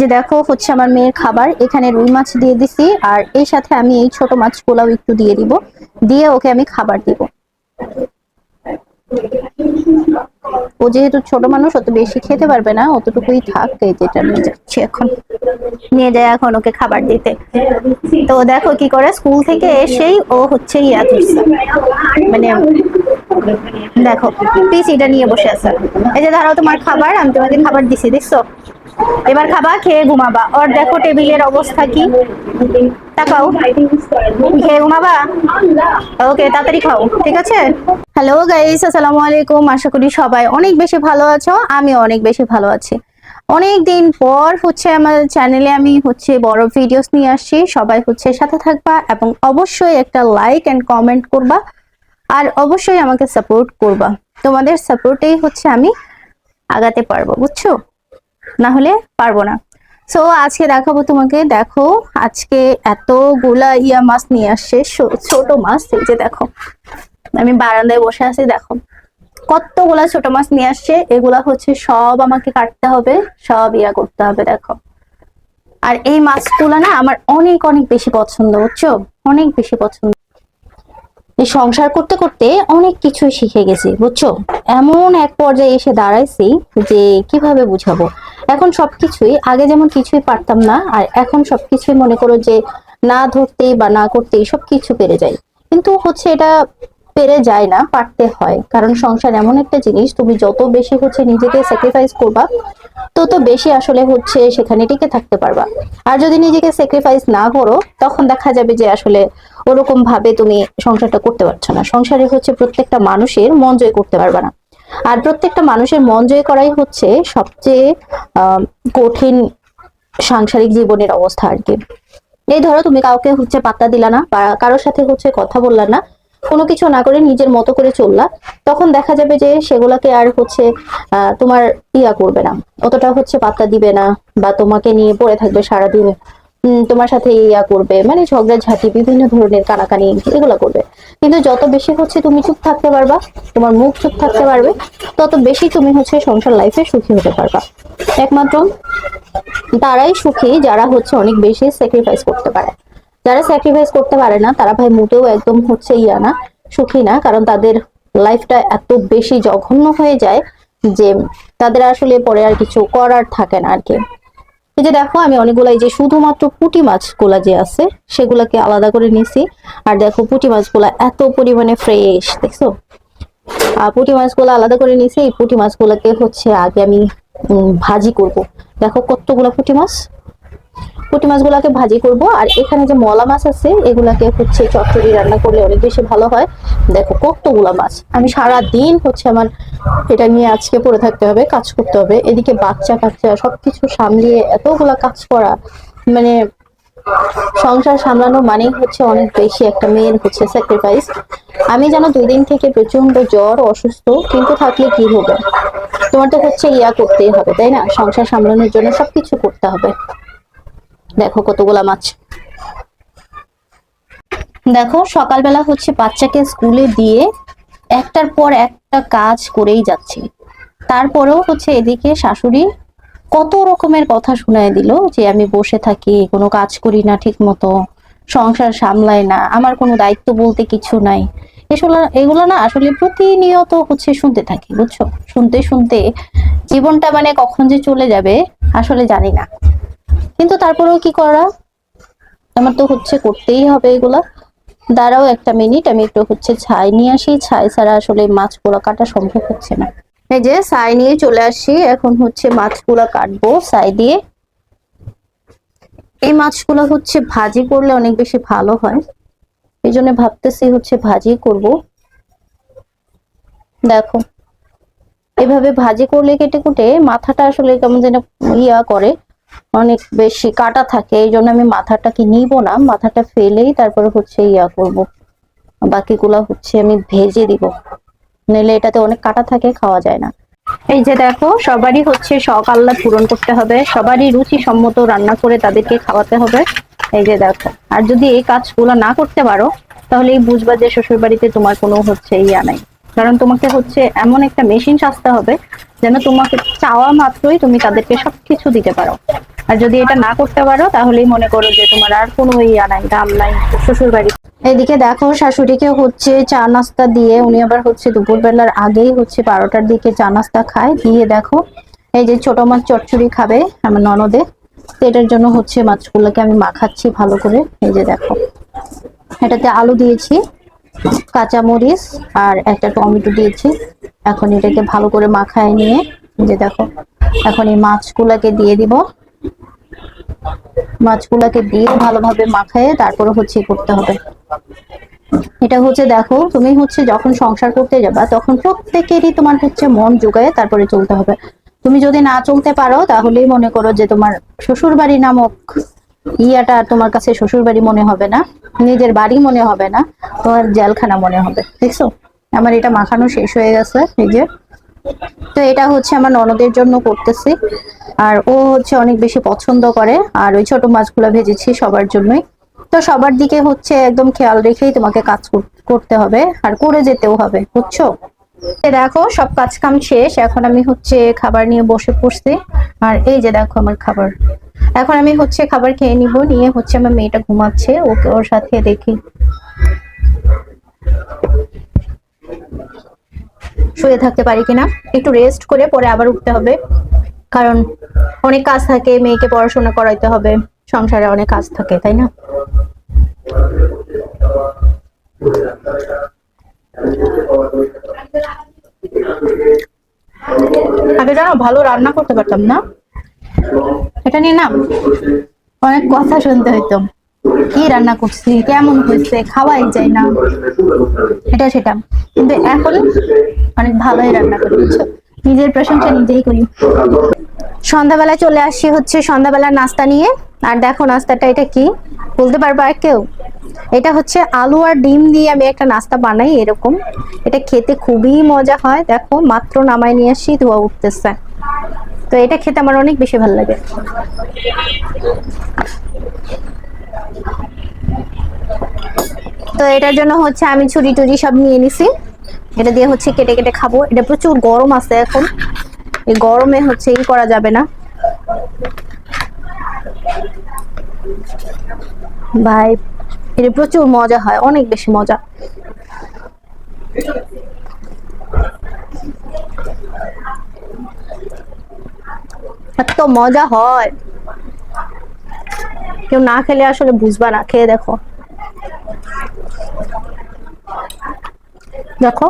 যে দেখো হচ্ছে আমার মেয়ের খাবার, এখানে রুই মাছ দিয়ে দিছি আর এই সাথে আমি এই ছোট মাছগুলাও একটু দিয়ে দিব, দিয়ে ওকে আমি খাবার দিব। ও যেহেতু ছোট মানুষ অত বেশি খেতে পারবে না, অতটুকুই থাক। এই যেটা নিয়ে যাচ্ছি এখন, নিয়ে যায় এখন ওকে খাবার দিতে। তো দেখো কি করে, স্কুল থেকে এসেই ও হচ্ছে ইয়া ধরছে, মানে দেখো পিসিটা নিয়ে বসে আছে। এই যে দাঁড়াও, তোমার খাবার, আমি তোমাকে খাবার দিছি, দেখছো? এবার খাবা, খেয়ে ঘুমাবা। ওর দেখো টেবিলের অবস্থা কি, তাকাও। খেয়ে ঘুমাবা, ওকে তাড়াতাড়ি খাও, ঠিক আছে? হ্যালো গাইস, আসসালামু আলাইকুম। আশা করি সবাই অনেক বেশি ভালো আছো, আমি অনেক বেশি ভালো আছি। অনেক দিন পর হচ্ছে আমার চ্যানেলে আমি হচ্ছে বড় ভিডিওস নিয়ে আসছি। সবাই হচ্ছে সাথে থাকবা এবং অবশ্যই একটা লাইক এন্ড কমেন্ট করবা, আর অবশ্যই আমাকে সাপোর্ট করবা। তোমাদের সাপোর্টেই হচ্ছে আমি আগাতে পারবো, বুঝছো? না হলে পারবো না। সো আজকে দেখাবো তোমাকে, দেখো আজকে এতগুলা ইয়া মাছ নিয়ে আসছে, ছোট মাছ। এই যে দেখো, আমি বারান্দায় বসে আছি, দেখো কতগুলা ছোট মাছ নিয়ে আসছে। এগুলা হচ্ছে সব আমাকে কাটতে হবে, সব ইয়া করতে হবে, দেখো। আর এই মাছগুলা না আমার অনেক অনেক বেশি পছন্দ, বুঝছো? অনেক বেশি পছন্দ। এই সংসার করতে করতে অনেক কিছুই শিখে গেছি, বুঝছো? এমন এক পর্যায়ে এসে দাঁড়াইছি যে কিভাবে বুঝাবো। এখন সবকিছুই, আগে যেমন কিছুই পারতাম না, আর এখন সবকিছুই মনে করো যে না ধরতেই বা না করতেই সবকিছু পেরে যাই। কিন্তু হচ্ছে এটা পেরে যায় না, পারতে হয়। কারণ সংসার এমন একটা জিনিস, তুমি যত বেশি হচ্ছে নিজেকে স্যাক্রিফাইস করবা, তত বেশি আসলে হচ্ছে সেখানে টিকে থাকতে পারবা। আর যদি নিজেকে স্যাক্রিফাইস না করো, তখন দেখা যাবে যে আসলে ওরকম ভাবে তুমি সংসারটা করতে পারছো না। সংসারে হচ্ছে প্রত্যেকটা মানুষের মন জয় করতে পারবা না। আর প্রত্যেকটা মানুষের মন জয় করাই হচ্ছে সবচেয়ে কঠিন সাংসারিক জীবনের অবস্থা আর কি। এই ধরো তুমি কাউকে হচ্ছে পাত্তা দিলা না, বা কারোর সাথে হচ্ছে কথা বললা না, কোনো কিছু না করে নিজের মতো করে চললা, তখন দেখা যাবে যে সেগুলাকে আর হচ্ছে তোমার ইয়া করবে না, অতটা হচ্ছে পাত্তা দিবে না, বা তোমাকে নিয়ে পড়ে থাকবে সারাদিন। তোমার সাথে ইয়া করবে, মানে ঝগড়াঝাটি, বিভিন্ন ধরনের কানাকানি এগুলা করবে। কিন্তু যত বেশি হচ্ছে তুমি চুপ থাকতে পারবা, তোমার মুখ চুপ থাকতে পারবে, তত বেশি তুমি হচ্ছে সংসার লাইফে সুখী হতে পারবা। একমাত্র তারাই সুখী যারা হচ্ছে অনেক বেশি স্যাক্রিফাইস করতে পারে। যারা স্যাক্রিফাইস করতে পারে না, তারা ভাই মোটেও একদম হচ্ছে ইয়া না, সুখী না। কারণ তাদের লাইফটা এত বেশি জঘন্য হয়ে যায় যে তাদের আসলে পরে আর কিছু করার থাকে না আর কি। এই যে দেখো, আমি অনেকগুলা, এই যে শুধুমাত্র পুঁটি মাছগুলা যে আছে সেগুলাকে আলাদা করে নিছি। আর দেখো পুঁটি মাছগুলা এত পরিমাণে ফ্রেশ, দেখছো? পুঁটি মাছগুলো আলাদা করে নিছি। এই পুঁটি মাছগুলোকে হচ্ছে আগে আমি ভাজি করব। দেখো কতগুলা পুঁটি মাছ, পুঁটি মাছগুলাকে ভাজি করব। আর এখানে যে মলা মাছ আছে, এগুলাকে হচ্ছে চচ্চড়ি রান্না করলে অনেক বেশি ভালো হয়। দেখো কতগুলা মাছ, আমি সারা দিন হচ্ছে আমার এটা নিয়ে আজকে পড়ে থাকতে হবে, কাজ করতে হবে। এদিকে বাচ্চা কাচ্চা সবকিছু সামলিয়ে এতগুলা কাজ করা, মানে সংসার সামলানো মানেই হচ্ছে অনেক বেশি একটা মেয়ের হচ্ছে স্যাক্রিফাইস। আমি জানো 2 দিন থেকে প্রচন্ড জ্বর, অসুস্থ, কিন্তু থাকলে কি হবে, তোমার তো হচ্ছে ইয়া করতেই হবে, তাই না? সংসার সামলানোর জন্য সবকিছু করতে হবে। দেখো কতগুলা মাছ। দেখো সকালবেলা হচ্ছে বাচ্চাকে স্কুলে দিয়ে একটার পর একটা কাজ করেই যাচ্ছি। তারপরেও হচ্ছে এদিকে শাশুড়ি কত রকমের কথা শোনায় দিল যে আমি বসে থাকি, কোনো কাজ করি না ঠিক মতো, সংসার সামলাই না, আমার কোনো দায়িত্ব বলতে কিছু নাই। এগুলো না আসলে প্রতিনিয়ত হচ্ছে শুনতে থাকি, বুঝছো? শুনতে শুনতে জীবনটা মানে কখন যে চলে যাবে আসলে জানি না। কিন্তু তারপরেও কি করা, আমার তো হচ্ছে করতেই হবে এগুলা। দাঁড়াও একটা মিনিট, আমি একটু হচ্ছে ছাই নিয়ে আসি। ছাই ছাড়া আসলে মাছগুলো কাটা সম্ভব হচ্ছে না। এই যে ছাই নিয়ে চলে আসি, এখন হচ্ছে মাছগুলো কাটবো ছাই দিয়ে। এই মাছগুলো হচ্ছে ভাজি করলে অনেক বেশি ভালো হয়, এই জন্য ভাবতেছি হচ্ছে ভাজি করব। দেখো এভাবে ভাজি করলে কেটে কুটে মাথাটা আসলে কেমন যেন ইয়া করে, অনেক বেশি কাটা থাকে। এই জন্য আমি মাথাটাকে নিব না, মাথাটা ফেলেই তারপরে হচ্ছে ইয়া করব। বাকিগুলা হচ্ছে আমি ভেজে দিব, নইলে এটাতে অনেক কাটা থাকে, খাওয়া যায় না। এই যে দেখো, সবারই হচ্ছে শখ আহ্লাদ পূরণ করতে হবে, সবারই রুচি সম্মত রান্না করে তাদেরকে খাওয়াতে হবে। এই যে দেখো, আর যদি এই কাজগুলো না করতে পারো, তাহলে এই বুঝবা যে শ্বশুর বাড়িতে তোমার কোনো হচ্ছে ইয়া নাই, কারণ তোমাকে হচ্ছে এমন একটা মেশিন সাজতে হবে যেন তোমাকে চাওয়া মাত্রই তুমি তাদেরকে সবকিছু দিতে পারো। আর যদি এটা না করতে পারো তাহলেই মনে করো যে তোমার আর কোনো ইয়া নাই, দাম নাই শ্বশুর বাড়ি। এদিকে দেখো শাশুড়িকে হচ্ছে চা নাস্তা দিয়ে, উনি আবার হচ্ছে দুপুরবেলার আগেই হচ্ছে 12টার দিকে চা নাস্তা খায়, দিয়ে দেখো এই যে ছোট মাছ চচ্চড়ি খাবে আমার ননদে। তো এটার জন্য হচ্ছে মাছগুলোকে আমি মাখাচ্ছি ভালো করে। এই যে দেখো এটাতে আলু দিয়েছি, কাঁচামরিচ আর একটা টমেটো দিয়েছি। এখন এটাকে ভালো করে মাখায় নিয়ে যে দেখো এখন এই মাছগুলাকে দিয়ে দিব। মাছগুলাকে দিয়ে ভালোভাবে মাখায় তারপরে হচ্ছে করতে হবে। এটা হচ্ছে দেখো তুমি হচ্ছে যখন সংসার করতে যাবা তখন প্রত্যেকেরই তোমার হচ্ছে মন জোগায় তারপরে চলতে হবে। তুমি যদি না চলতে পারো তাহলেই মনে করো যে তোমার শ্বশুর বাড়ি নামক ইয়াটা তোমার কাছে শ্বশুর বাড়ি মনে হবে না, নিজের বাড়ি মনে হবে না, তোমার জেলখানা মনে হবে। দেখছো আমার এটা মাখানো শেষ হয়ে গেছে এই যে। তো এটা হচ্ছে আমার ননদের জন্য করতেছি, আর ও হচ্ছে অনেক বেশি পছন্দ করে। আর ওই ছোট মাছগুলো ভেজেছি সবার জন্যই। তো সবার দিকে হচ্ছে একদম খেয়াল রেখেই তোমাকে কাজ করতে হবে আর করে যেতেও হবে, বুঝছো? দেখো সব কাজ কাম শেষ, এখন আমি হচ্ছে খাবার নিয়ে বসে পড়ছি। আর এই যে দেখো আমার খাবার, এখন আমি হচ্ছে খাবার খেয়ে নিব, নিয়ে হচ্ছে আমার মেয়েটা ঘুমাচ্ছে, ওকে ওর সাথে দেখি শুয়ে থাকতে পারি কিনা, একটু রেস্ট করে পরে আবার উঠতে হবে। কারণ অনেক কাজ থাকে, মেয়েকে পড়াশোনা করাইতে হবে, সংসারে অনেক কাজ থাকে, তাই না? আগে জানো ভালো রান্না করতে পারতাম না, এটা নিয়ে না অনেক কথা শুনতে হইতো, কি রান্না করছি, কেমন হয়েছে, খাওয়াই যায় না, এটা সেটা। কিন্তু এখন অনেক ভালোই রান্না করি, বুঝছো? নিজের প্রশংসা নিজেই করি। সন্ধ্যাবেলায় চলে আসি হচ্ছে সন্ধ্যাবেলার নাস্তা নিয়ে। আর দেখো নাস্তাটা এটা কি বলতে পারবা আর কেউ? এটা হচ্ছে আলু আর ডিম দিয়ে আমি একটা নাস্তা বানাই এরকম। এটা খেতে খুবই মজা হয়, দেখো মাত্র নামাই নিয়ে আসি ধোয়া উঠতেছে। তো এটা খেতে আমার অনেক বেশি ভালো লাগে। তো এটার জন্য হচ্ছে আমি ছুরি টুরি সব নিয়ে নিছি, এটা দিয়ে হচ্ছে কেটে কেটে খাবো। এটা প্রচুর গরম আছে এখন, এই গরমে হচ্ছে ই করা যাবে না ভাই। এটা প্রচুর মজা হয়, অনেক বেশি মজা। এত মজা হয়, কেউ না খেলে আসলে বুঝবা না, খেয়ে দেখো। দেখো